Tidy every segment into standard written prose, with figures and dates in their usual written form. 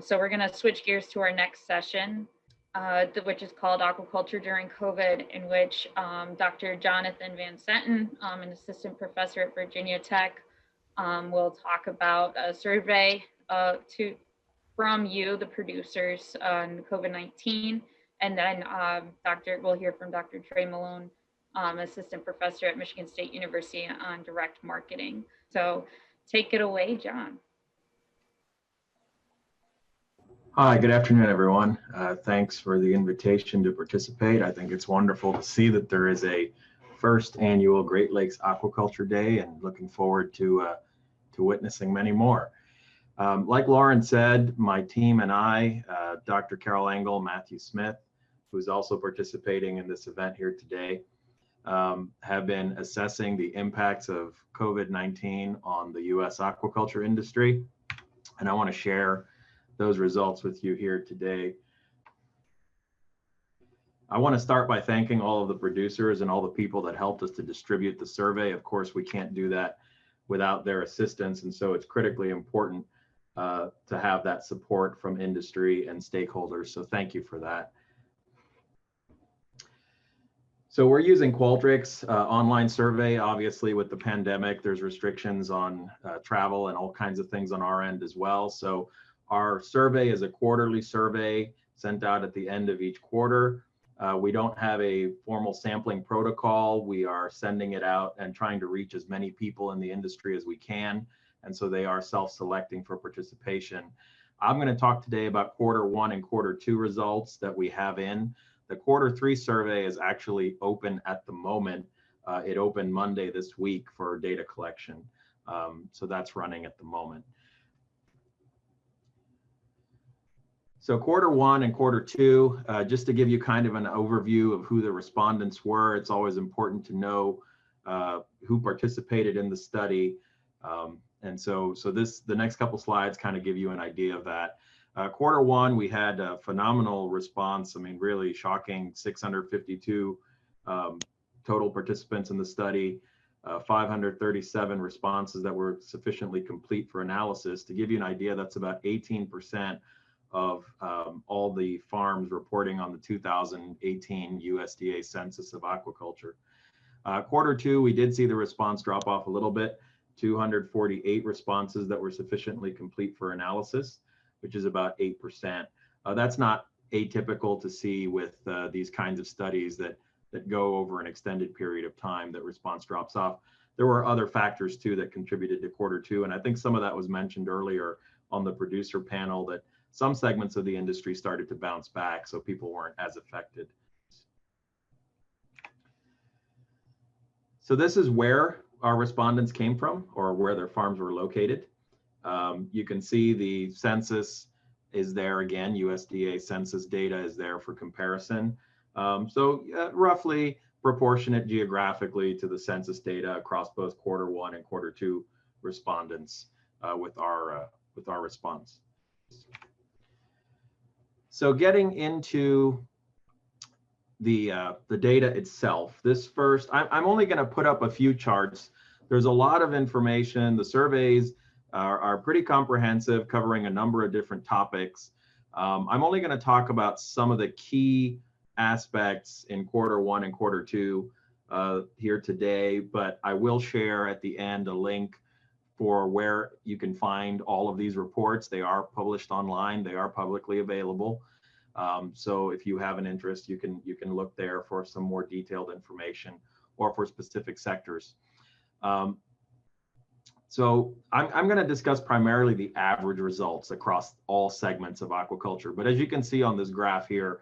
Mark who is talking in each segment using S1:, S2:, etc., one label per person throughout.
S1: So we're going to switch gears to our next session, which is called Aquaculture During COVID, in which Dr. Jonathan Van Senten, an assistant professor at Virginia Tech, will talk about a survey from you, the producers, on COVID-19. And then we'll hear from Dr. Trey Malone, assistant professor at Michigan State University on direct marketing. So take it away, John.
S2: Hi, good afternoon, everyone. Thanks for the invitation to participate. I think it's wonderful to see that there is a first annual Great Lakes Aquaculture Day, and looking forward to witnessing many more. Like Lauren said, my team and I, Dr. Carol Engel, Matthew Smith, who's also participating in this event here today, have been assessing the impacts of COVID-19 on the U.S. aquaculture industry, and I want to share those results with you here today. I want to start by thanking all of the producers and all the people that helped us to distribute the survey. Of course, we can't do that without their assistance, and so it's critically important to have that support from industry and stakeholders. So thank you for that. So we're using Qualtrics online survey. Obviously, with the pandemic, there's restrictions on travel and all kinds of things on our end as well. So our survey is a quarterly survey sent out at the end of each quarter. We don't have a formal sampling protocol. We are sending it out and trying to reach as many people in the industry as we can. And so they are self-selecting for participation. I'm going to talk today about Q1 and Q2 results that we have in. The Q3 survey is actually open at the moment. It opened Monday this week for data collection. So that's running at the moment. So Q1 and Q2, just to give you kind of an overview of who the respondents were. It's always important to know who participated in the study. And so the next couple slides kind of give you an idea of that. Q1, we had a phenomenal response. I mean, really shocking, 652 total participants in the study, 537 responses that were sufficiently complete for analysis. To give you an idea, that's about 18% of all the farms reporting on the 2018 USDA Census of Aquaculture. Q2, we did see the response drop off a little bit, 248 responses that were sufficiently complete for analysis, which is about 8%. That's not atypical to see with these kinds of studies that go over an extended period of time, that response drops off. There were other factors too that contributed to Q2, and I think some of that was mentioned earlier on the producer panel, that some segments of the industry started to bounce back, so people weren't as affected. So this is where our respondents came from, or where their farms were located. You can see the census is there again, USDA census data is there for comparison. Roughly proportionate geographically to the census data across both Q1 and Q2 respondents with our response. So getting into the data itself, this first, I'm only going to put up a few charts. There's a lot of information. The surveys are pretty comprehensive, covering a number of different topics. I'm only going to talk about some of the key aspects in Q1 and Q2 here today, but I will share at the end a link for where you can find all of these reports. They are published online. They are publicly available. So if you have an interest, you can look there for some more detailed information or for specific sectors. So I'm going to discuss primarily the average results across all segments of aquaculture. But as you can see on this graph here,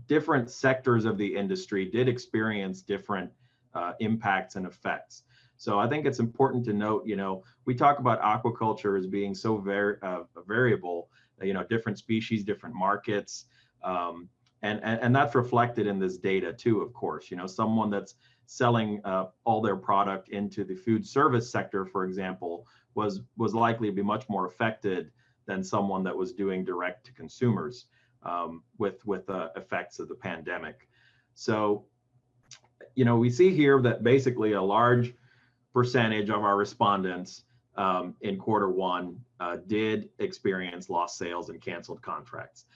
S2: different sectors of the industry did experience different impacts and effects. So I think it's important to note, we talk about aquaculture as being so very variable, different species, different markets, and that's reflected in this data too, of course. Someone that's selling all their product into the food service sector, for example, was likely to be much more affected than someone that was doing direct to consumers with the effects of the pandemic. So, we see here that basically a large percentage of our respondents in quarter one did experience lost sales and canceled contracts.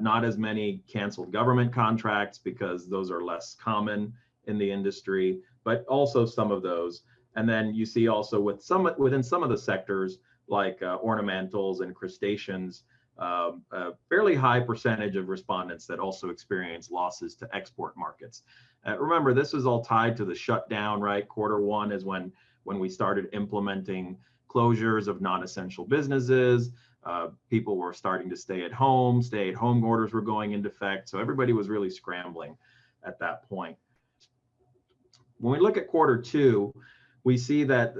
S2: Not as many canceled government contracts because those are less common in the industry, but also some of those. And then you see also within some of the sectors like ornamentals and crustaceans, a fairly high percentage of respondents that also experience losses to export markets. Remember, this is all tied to the shutdown, right? Quarter one is when we started implementing closures of non-essential businesses. People were starting to stay at home. Stay-at-home orders were going into effect. So everybody was really scrambling at that point. When we look at quarter two, we see that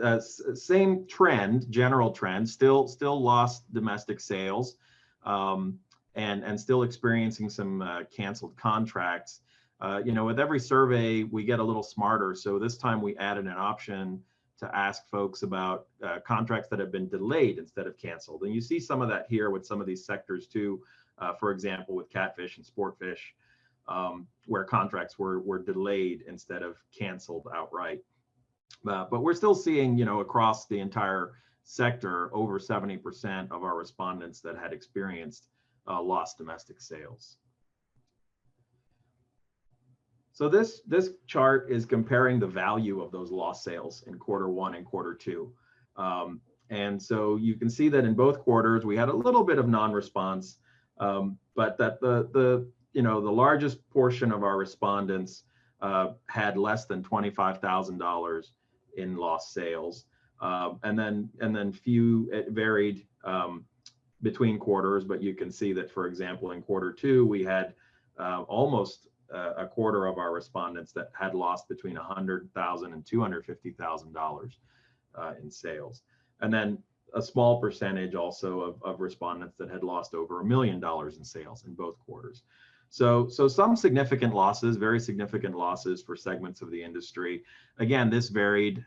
S2: same trend, general trend, still lost domestic sales, and still experiencing some canceled contracts. With every survey, we get a little smarter. So this time we added an option to ask folks about contracts that have been delayed instead of canceled. And you see some of that here with some of these sectors too, for example, with catfish and sportfish, where contracts were delayed instead of canceled outright. But we're still seeing, across the entire sector, over 70% of our respondents that had experienced lost domestic sales. So this chart is comparing the value of those lost sales in quarter one and quarter two. And so you can see that in both quarters, we had a little bit of non-response, but that the largest portion of our respondents had less than $25,000 in lost sales. And then few, it varied between quarters, but you can see that, for example, in quarter two, we had almost a quarter of our respondents that had lost between $100,000 and $250,000 in sales. And then a small percentage also of respondents that had lost over $1 million in sales in both quarters. So some significant losses, very significant losses for segments of the industry. Again, this varied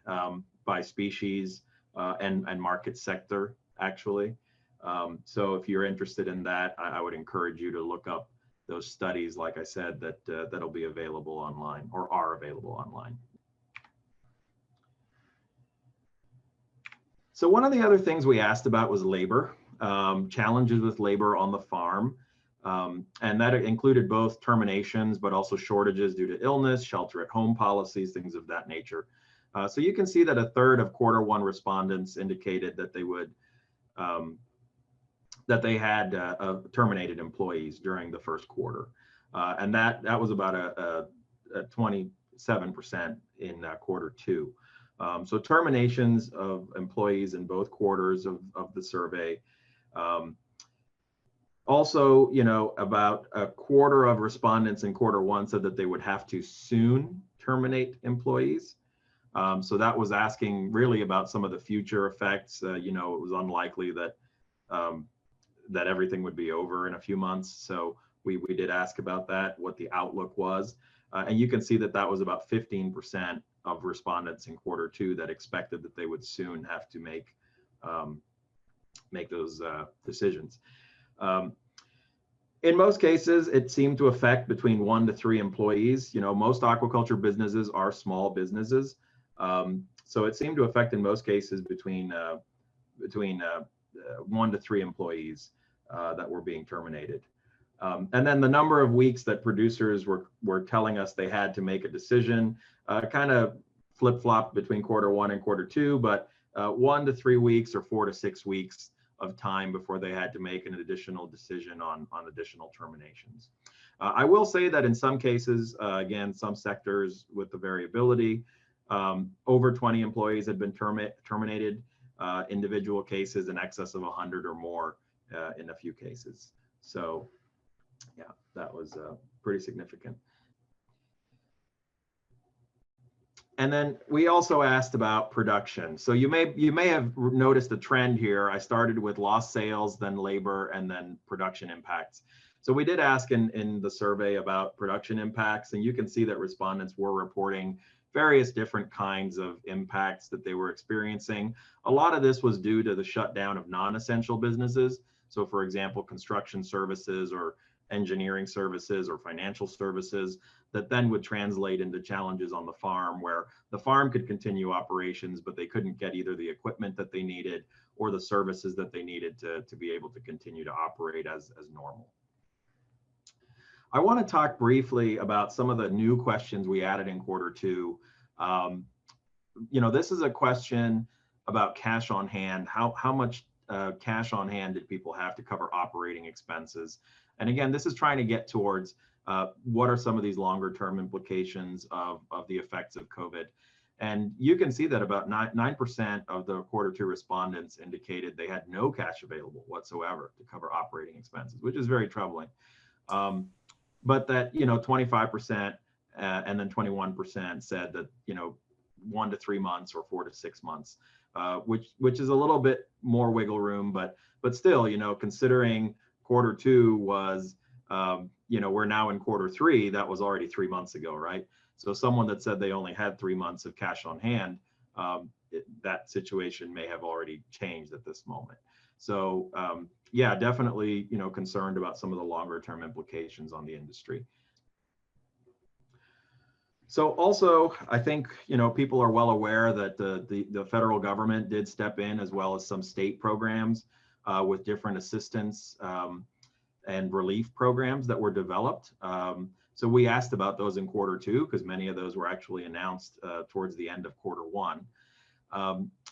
S2: by species and market sector, actually. So if you're interested in that, I would encourage you to look up those studies, like I said, that'll be available online or are available online. So one of the other things we asked about was labor, challenges with labor on the farm. And that included both terminations, but also shortages due to illness, shelter at home policies, things of that nature. So you can see that a third of quarter one respondents indicated that they would, that they had terminated employees during the first quarter. And that was about a 27% in quarter two. So terminations of employees in both quarters of the survey. Also, about a quarter of respondents in quarter one said that they would have to soon terminate employees. So that was asking really about some of the future effects. It was unlikely that that everything would be over in a few months. So we did ask about that, what the outlook was. And you can see that that was about 15% of respondents in quarter two that expected that they would soon have to make those decisions. In most cases, it seemed to affect between 1 to 3 employees. Most aquaculture businesses are small businesses. So it seemed to affect in most cases between 1 to 3 employees that were being terminated. And then the number of weeks that producers were telling us they had to make a decision kind of flip-flopped between quarter one and quarter two, but 1 to 3 weeks or 4 to 6 weeks of time before they had to make an additional decision on additional terminations. I will say that in some cases, again, some sectors with the variability, over 20 employees had been terminated, individual cases in excess of 100 or more in a few cases. So yeah, that was pretty significant. And then we also asked about production. So you may have noticed a trend here. I started with lost sales, then labor, and then production impacts. So we did ask in the survey about production impacts, and you can see that respondents were reporting various different kinds of impacts that they were experiencing. A lot of this was due to the shutdown of non-essential businesses. So for example, construction services or engineering services or financial services that then would translate into challenges on the farm, where the farm could continue operations, but they couldn't get either the equipment that they needed or the services that they needed to be able to continue to operate as normal. I want to talk briefly about some of the new questions we added in Q2. This is a question about cash on hand. How much cash on hand did people have to cover operating expenses? And again, this is trying to get towards what are some of these longer term implications of the effects of COVID. And you can see that about 9% of the Q2 respondents indicated they had no cash available whatsoever to cover operating expenses, which is very troubling. But that 25% and then 21% said that 1 to 3 months or 4 to 6 months, which is a little bit more wiggle room, but still, considering Q2 was, we're now in Q3, that was already 3 months ago, right? So someone that said they only had 3 months of cash on hand, that situation may have already changed at this moment. So yeah, definitely, concerned about some of the longer term implications on the industry. So also, I think, people are well aware that the federal government did step in, as well as some state programs with different assistance and relief programs that were developed. So we asked about those in Q2 because many of those were actually announced towards the end of Q1.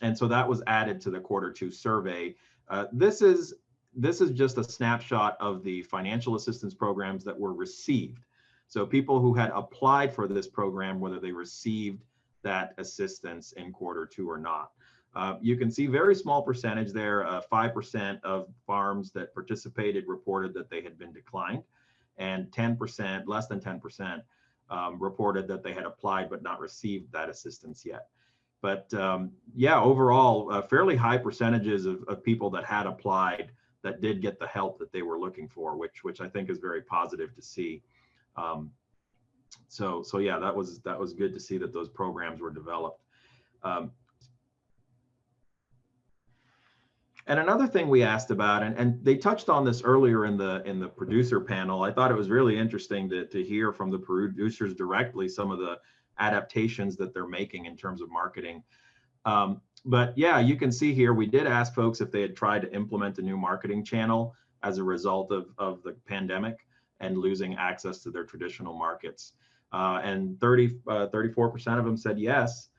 S2: And so that was added to the Q2 survey. This is just a snapshot of the financial assistance programs that were received. So people who had applied for this program, whether they received that assistance in Q2 or not. You can see very small percentage there, 5% of farms that participated reported that they had been declined, and 10%, less than 10%, reported that they had applied but not received that assistance yet. But yeah, overall, fairly high percentages of people that had applied that did get the help that they were looking for, which I think is very positive to see. So yeah, that was good to see that those programs were developed. And another thing we asked about, and they touched on this earlier in the producer panel, I thought it was really interesting to hear from the producers directly some of the adaptations that they're making in terms of marketing. But yeah, you can see here, we did ask folks if they had tried to implement a new marketing channel as a result of the pandemic and losing access to their traditional markets. And 34% of them said yes,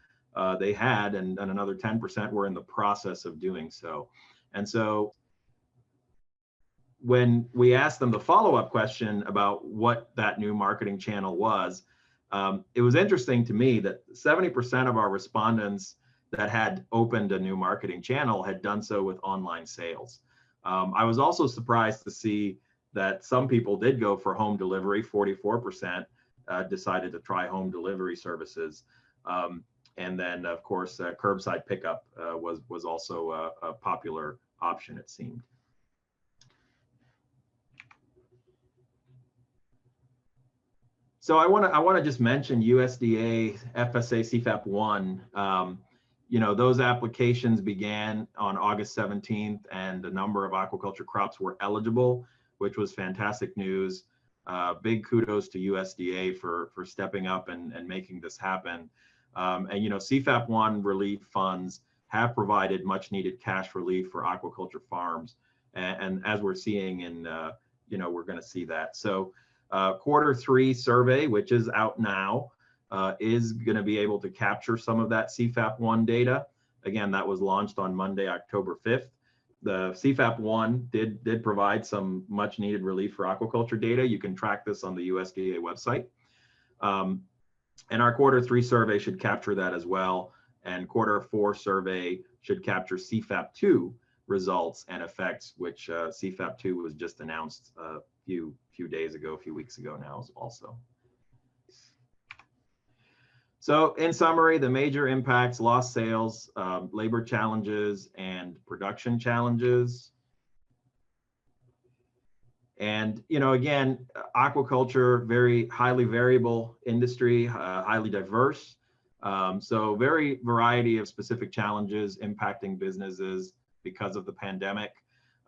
S2: they had, and another 10% were in the process of doing so. And so when we asked them the follow-up question about what that new marketing channel was, it was interesting to me that 70% of our respondents that had opened a new marketing channel had done so with online sales. I was also surprised to see that some people did go for home delivery. 44% decided to try home delivery services. And then, of course, curbside pickup was also a popular option, it seemed. So I want to just mention USDA FSA CFAP 1. Those applications began on August 17th, and a number of aquaculture crops were eligible, which was fantastic news. Big kudos to USDA for stepping up and making this happen. And CFAP 1 relief funds have provided much needed cash relief for aquaculture farms, and as we're seeing in we're going to see that. So Q3 survey, which is out now, is going to be able to capture some of that CFAP 1 data. Again, that was launched on Monday, October 5th. The CFAP 1 did provide some much needed relief for aquaculture data. You can track this on the USDA website. And our Q3 survey should capture that as well. And Q4 survey should capture CFAP 2 results and effects, which CFAP 2 was just announced a few weeks ago now also. So in summary, the major impacts: lost sales, labor challenges, and production challenges. And, again, aquaculture, very highly variable industry, highly diverse. So very variety of specific challenges impacting businesses because of the pandemic.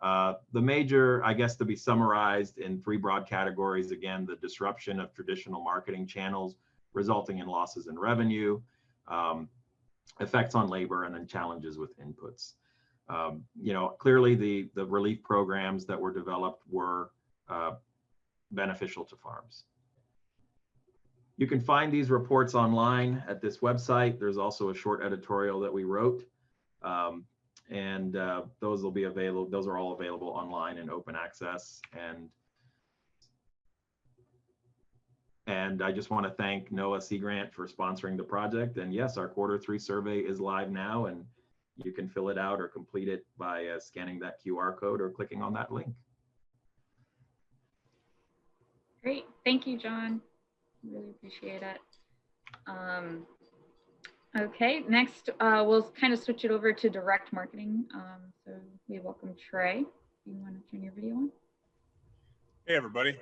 S2: The major, I guess, to be summarized in three broad categories. Again, the disruption of traditional marketing channels resulting in losses in revenue, effects on labor, and then challenges with inputs. Clearly the relief programs that were developed were beneficial to farms. You can find these reports online at this website. There's also a short editorial that we wrote. Those will be available. Those are all available online in open access. And I just want to thank NOAA Sea Grant for sponsoring the project. And yes, our Q3 survey is live now, and you can fill it out or complete it by scanning that QR code or clicking on that link.
S1: Great, thank you, John. Really appreciate it. Okay, next we'll kind of switch it over to direct marketing. So we welcome Trey. You want to turn your video on?
S3: Hey, everybody.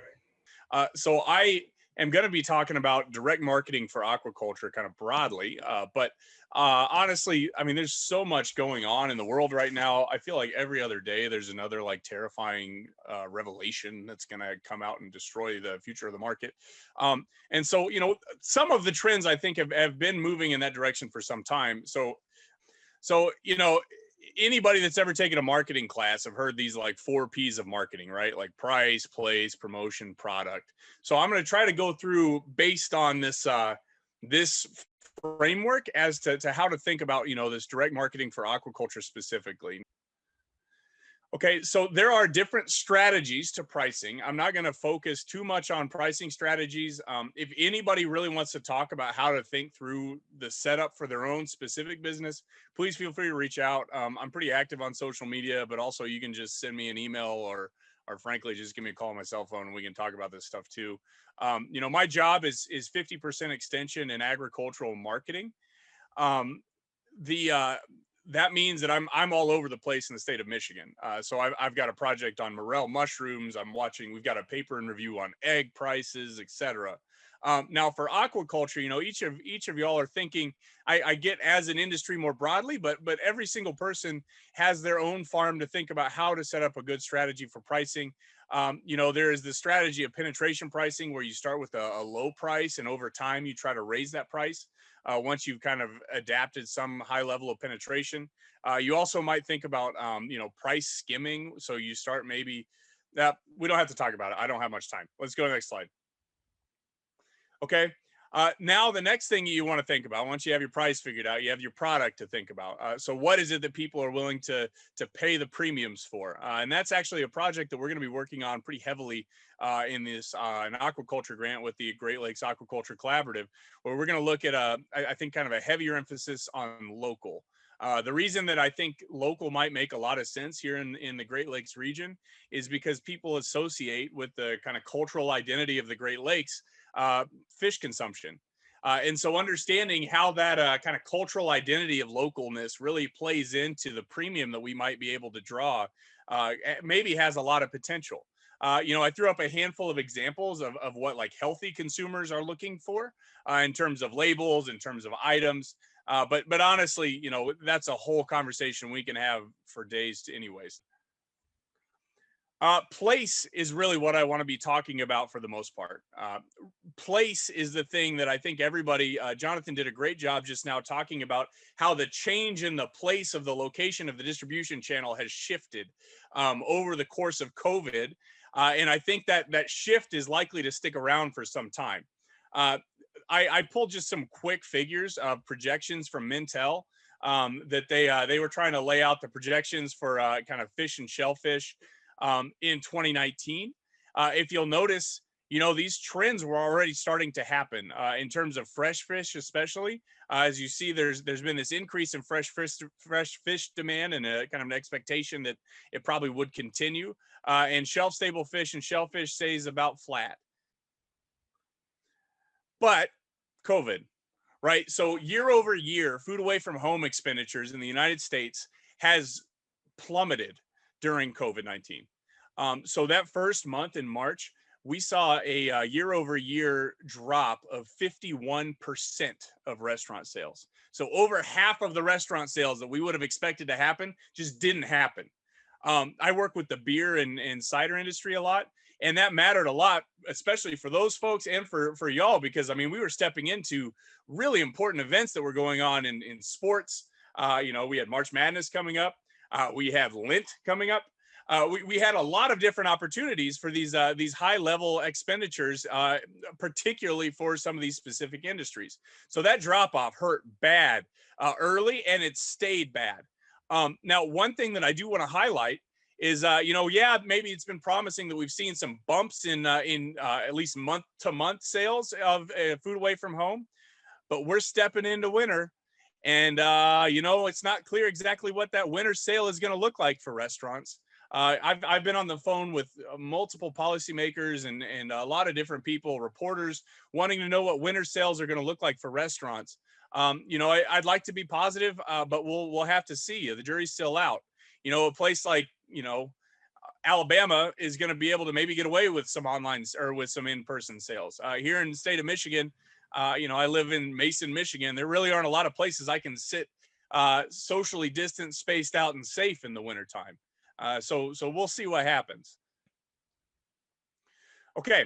S3: So I am going to be talking about direct marketing for aquaculture kind of broadly. But honestly, I mean, there's so much going on in the world right now. I feel like every other day there's another like terrifying revelation that's going to come out and destroy the future of the market. And so, some of the trends I think have been moving in that direction for some time. So anybody that's ever taken a marketing class have heard these like 4 P's of marketing, right? Like price, place, promotion, product. So I'm going to try to go through based on this this framework as to how to think about, this direct marketing for aquaculture specifically. Okay, so there are different strategies to pricing. I'm not going to focus too much on pricing strategies. If anybody really wants to talk about how to think through the setup for their own specific business, please feel free to reach out. I'm pretty active on social media, but also you can just send me an email or frankly, just give me a call on my cell phone and we can talk about this stuff too. My job is 50% extension and agricultural marketing. That means that I'm all over the place in the state of Michigan. So I've got a project on morel mushrooms. We've got a paper and review on egg prices, etc. Now for aquaculture, each of y'all are thinking, I get as an industry more broadly, but every single person has their own farm to think about how to set up a good strategy for pricing. There is the strategy of penetration pricing where you start with a low price and over time you try to raise that price. Once you've kind of adapted some high level of penetration. You also might think about, price skimming. So you start maybe, we don't have to talk about it. I don't have much time. Let's go to the next slide. Okay. Now the next thing you want to think about, once you have your price figured out, you have your product to think about. So what is it that people are willing to pay the premiums for? And that's actually a project that we're going to be working on pretty heavily in this an aquaculture grant with the Great Lakes Aquaculture Collaborative, where we're going to look at I think kind of a heavier emphasis on local. The reason that I think local might make a lot of sense here in the Great Lakes region is because people associate with the kind of cultural identity of the Great Lakes fish consumption. And so understanding how that kind of cultural identity of localness really plays into the premium that we might be able to draw maybe has a lot of potential. I threw up a handful of examples of what like healthy consumers are looking for in terms of labels, in terms of items. But honestly, that's a whole conversation we can have for days anyways. Place is really what I want to be talking about for the most part. Place is the thing that I think everybody, Jonathan did a great job just now talking about how the change in the place of the location of the distribution channel has shifted over the course of COVID. And I think that shift is likely to stick around for some time. I pulled just some quick figures of projections from Mintel that they were trying to lay out the projections for kind of fish and shellfish in 2019. If you'll notice, these trends were already starting to happen in terms of fresh fish, especially. As you see, there's been this increase in fresh fish demand and a kind of an expectation that it probably would continue. And shelf-stable fish and shellfish stays about flat. But COVID, right? So year over year, food away from home expenditures in the United States has plummeted during COVID-19. So that first month in March, we saw a year over year drop of 51% of restaurant sales. So over half of the restaurant sales that we would have expected to happen just didn't happen. I work with the beer and cider industry a lot, and that mattered a lot, especially for those folks and for y'all, because I mean, we were stepping into really important events that were going on in sports. You know, we had March Madness coming up. We had Lent coming up. We had a lot of different opportunities for these high level expenditures, particularly for some of these specific industries. So that drop off hurt bad early, and it stayed bad. Now, one thing that I do want to highlight is, you know, yeah, maybe it's been promising that we've seen some bumps in at least month to month sales of food away from home, but we're stepping into winter. And, you know, it's not clear exactly what that winter sale is going to look like for restaurants. I've been on the phone with multiple policymakers and a lot of different people, reporters, wanting to know what winter sales are going to look like for restaurants. You know, I'd like to be positive, but we'll have to see. The jury's still out. You know, a place like, you know, Alabama is going to be able to maybe get away with some online or with some in-person sales. Here in the state of Michigan, you know, I live in Mason, Michigan. There really aren't a lot of places I can sit socially distant, spaced out, and safe in the wintertime. So we'll see what happens. Okay,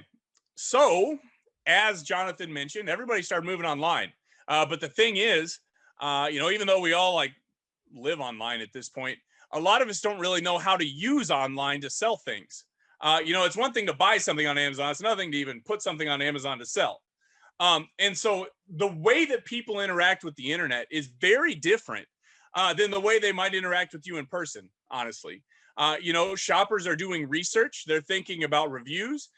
S3: so as Jonathan mentioned, everybody started moving online. But the thing is, you know, even though we all like live online at this point, a lot of us don't really know how to use online to sell things. You know, it's one thing to buy something on Amazon. It's another thing to even put something on Amazon to sell. And so the way that people interact with the internet is very different than the way they might interact with you in person, honestly. You know, shoppers are doing research. They're thinking about reviews.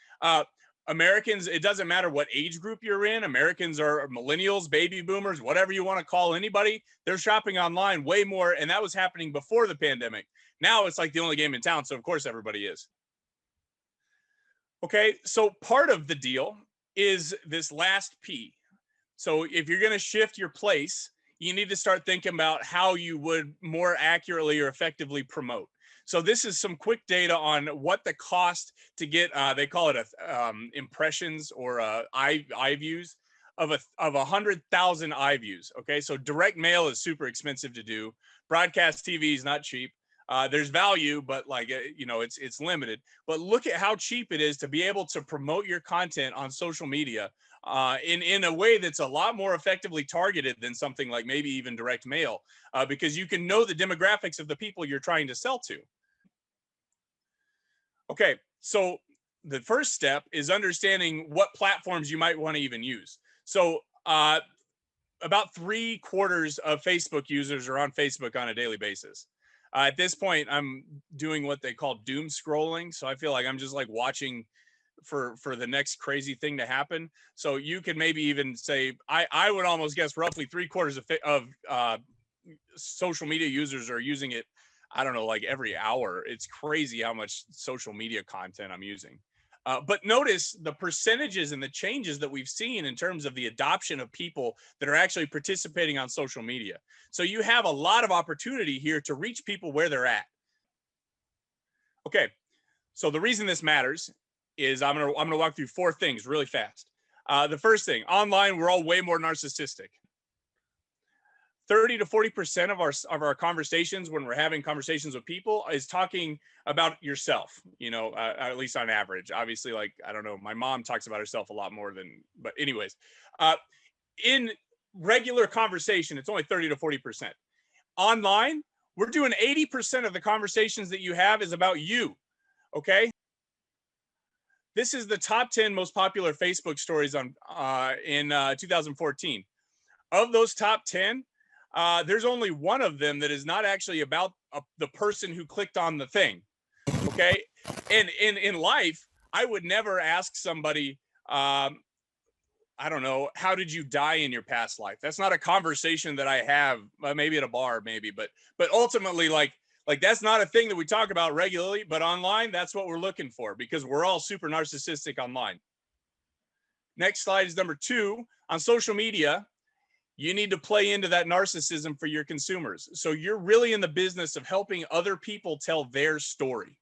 S3: Americans, it doesn't matter what age group you're in. Americans are millennials, baby boomers, whatever you want to call anybody. They're shopping online way more. And that was happening before the pandemic. Now it's like the only game in town. So of course everybody is. Okay, so part of the deal is this last P. So if you're going to shift your place, you need to start thinking about how you would more accurately or effectively promote. So this is some quick data on what the cost to get, they call it impressions or eye views of 100,000 eye views. Okay, so direct mail is super expensive to do. Broadcast TV is not cheap. There's value, but like, you know, it's limited. But look at how cheap it is to be able to promote your content on social media in a way that's a lot more effectively targeted than something like maybe even direct mail, because you can know the demographics of the people you're trying to sell to. Okay, so the first step is understanding what platforms you might want to even use. So about 3/4 of Facebook users are on Facebook on a daily basis. At this point, I'm doing what they call doom scrolling. So I feel like I'm just like watching for the next crazy thing to happen. So you could maybe even say, I would almost guess roughly 3/4 of social media users are using it, I don't know, like every hour. It's crazy how much social media content I'm using. But notice the percentages and the changes that we've seen in terms of the adoption of people that are actually participating on social media. So you have a lot of opportunity here to reach people where they're at. Okay, so the reason this matters is I'm gonna walk through 4 things really fast. The first thing, online, we're all way more narcissistic. 30 to 40% of our conversations when we're having conversations with people is talking about yourself, you know, at least on average. Obviously, like, I don't know, my mom talks about herself a lot more than, but anyways, in regular conversation, it's only 30 to 40%. Online, we're doing 80% of the conversations that you have is about you, okay? This is the top 10 most popular Facebook stories on in 2014. Of those top 10, there's only one of them that is not actually about the person who clicked on the thing. Okay. And in life, I would never ask somebody, I don't know, how did you die in your past life? That's not a conversation that I have, maybe at a bar, maybe, but ultimately, like that's not a thing that we talk about regularly. But online, that's what we're looking for, because we're all super narcissistic online. Next slide is number 2. On social media, you need to play into that narcissism for your consumers. So you're really in the business of helping other people tell their story.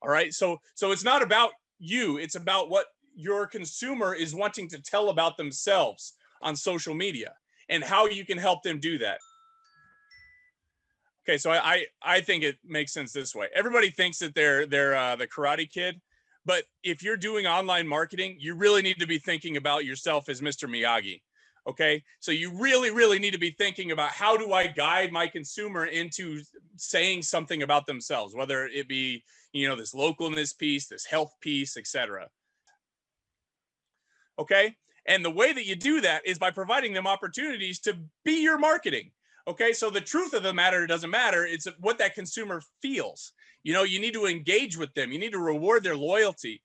S3: All right. So it's not about you. It's about what your consumer is wanting to tell about themselves on social media and how you can help them do that. Okay, so I think it makes sense this way. Everybody thinks that they're the Karate Kid, but if you're doing online marketing, you really need to be thinking about yourself as Mr. Miyagi. Okay, so you really need to be thinking about, how do I guide my consumer into saying something about themselves, whether it be, this localness piece, this health piece, etc. Okay, and the way that you do that is by providing them opportunities to be your marketing. Okay, so the truth of the matter doesn't matter. It's what that consumer feels. You need to engage with them. You need to reward their loyalty.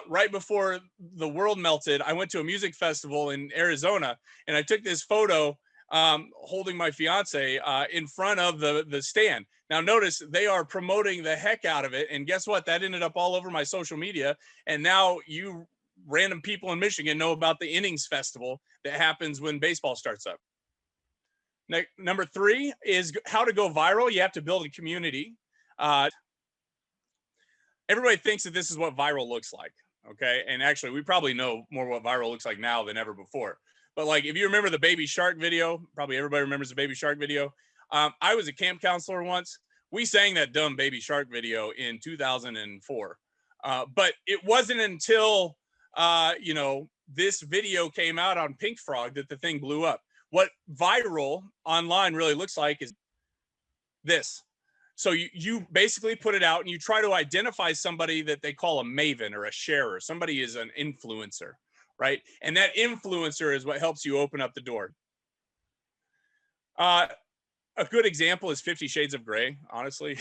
S3: Right before the world melted, I went to a music festival in Arizona, and I took this photo holding my fiance in front of the stand. Now, notice they are promoting the heck out of it. And guess what? That ended up all over my social media. And now you random people in Michigan know about the Innings Festival that happens when baseball starts up. Number 3 is how to go viral. You have to build a community. Everybody thinks that this is what viral looks like. Okay. And actually, we probably know more what viral looks like now than ever before. But like, if you remember the Baby Shark video, probably everybody remembers the Baby Shark video. I was a camp counselor once. We sang that dumb Baby Shark video in 2004. But it wasn't until, this video came out on Pink Frog that the thing blew up. What viral online really looks like is this. So you basically put it out and you try to identify somebody that they call a maven or a sharer. Somebody is an influencer, right? And that influencer is what helps you open up the door. A good example is 50 Shades of Grey, honestly.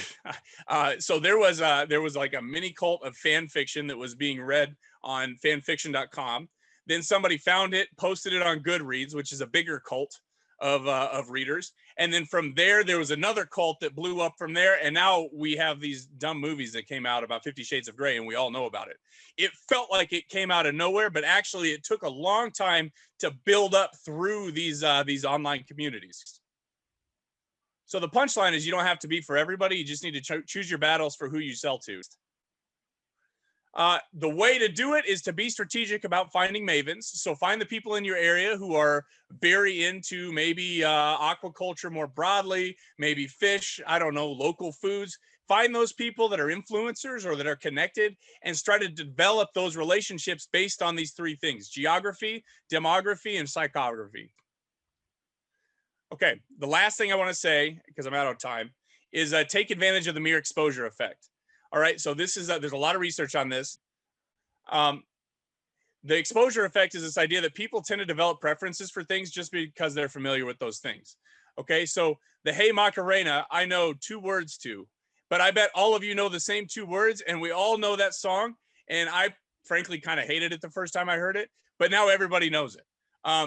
S3: So there was like a mini cult of fan fiction that was being read on fanfiction.com. Then somebody found it, posted it on Goodreads, which is a bigger cult of readers. And then from there was another cult that blew up from there. And now we have these dumb movies that came out about 50 Shades of Grey, and we all know about it. It felt like it came out of nowhere, but actually it took a long time to build up through these online communities. So the punchline is, you don't have to be for everybody. You just need to choose your battles for who you sell to. The way to do it is to be strategic about finding mavens. So find the people in your area who are very into maybe aquaculture more broadly, maybe fish, I don't know, local foods. Find those people that are influencers or that are connected, and try to develop those relationships based on these 3 things: geography, demography, and psychography. Okay, the last thing I want to say, because I'm out of time, is take advantage of the mere exposure effect. All right, so this is there's a lot of research on this. The exposure effect is this idea that people tend to develop preferences for things just because they're familiar with those things. Okay, so the Hey Macarena, I know 2 words to, but I bet all of you know the same 2 words, and we all know that song. And I frankly kind of hated it the first time I heard it, but now everybody knows it.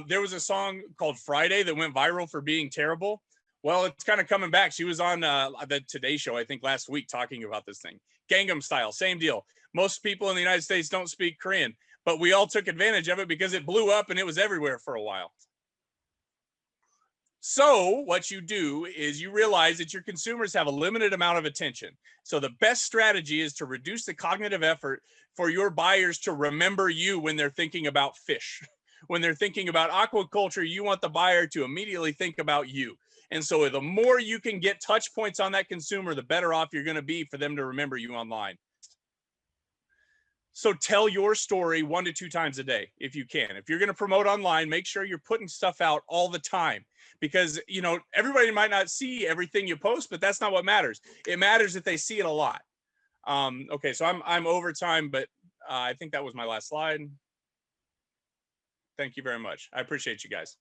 S3: There was a song called Friday that went viral for being terrible. Well, it's kind of coming back. She was on the Today Show, I think, last week talking about this thing. Gangnam Style, same deal. Most people in the United States don't speak Korean, but we all took advantage of it because it blew up and it was everywhere for a while. So what you do is you realize that your consumers have a limited amount of attention. So the best strategy is to reduce the cognitive effort for your buyers to remember you when they're thinking about fish. When they're thinking about aquaculture, you want the buyer to immediately think about you. And so the more you can get touch points on that consumer, the better off you're going to be for them to remember you online. So tell your story 1 to 2 times a day if you can. If you're going to promote online, make sure you're putting stuff out all the time, because everybody might not see everything you post, but that's not what matters. It matters that they see it a lot. Okay, so I'm over time, but I think that was my last slide. Thank you very much. I appreciate you guys.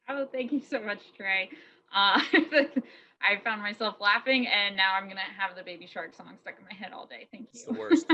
S1: Oh, thank you so much, Trey. I found myself laughing, and now I'm going to have the Baby Shark song stuck in my head all day. Thank you.
S3: It's the worst.